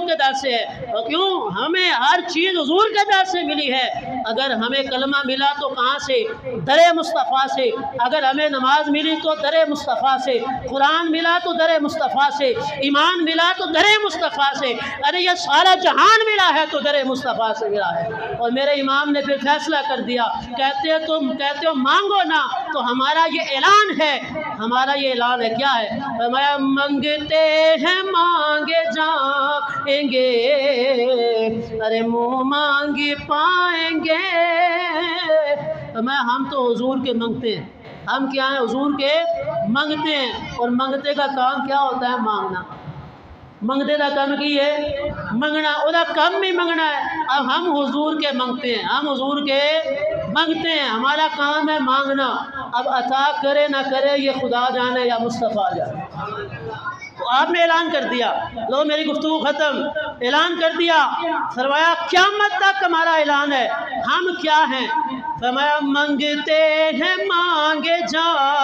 کے در سے ہے۔ اور کیوں؟ ہمیں ہر چیز حضور کے در سے ملی ہے۔ اگر ہمیں کلمہ ملا تو کہاں سے؟ در مصطفیٰ سے۔ اگر ہمیں نماز ملی تو در مصطفیٰ سے، قرآن ملا تو در مصطفیٰ سے، ایمان ملا تو در مصطفیٰ سے، ارے یہ سارا جہان ملا ہے تو در مصطفیٰ سے ملا ہے۔ اور میرے امام نے پھر فیصلہ کر دیا، کہتے ہو مانگو نا، تو ہمارا یہ اعلان ہے، ہمارا یہ اعلان ہے، کیا ہے؟ فرمایا مانگتے ہیں مانگے جائیں گے، ارے منہ مانگی پائیں گے۔ فرمایا ہم تو حضور کے منگتے ہیں، ہم کیا ہیں؟ حضور کے منگتے ہیں۔ اور منگتے کا کام کیا ہوتا ہے؟ مانگنا۔ منگتے کا کام کی ہے؟ منگنا۔ وہ کم بھی منگنا ہے۔ اب ہم حضور کے منگتے ہیں، ہم حضور کے منگتے ہیں، ہمارا کام ہے مانگنا۔ اب عطا کرے نہ کرے یہ خدا جانے یا مصطفیٰ جانے۔ تو آپ نے اعلان کر دیا، لو میری گفتگو ختم، اعلان کر دیا۔ فرمایا قیامت تک ہمارا اعلان ہے، ہم کیا ہیں؟ فرمایا منگتے ہیں مانگے جائیں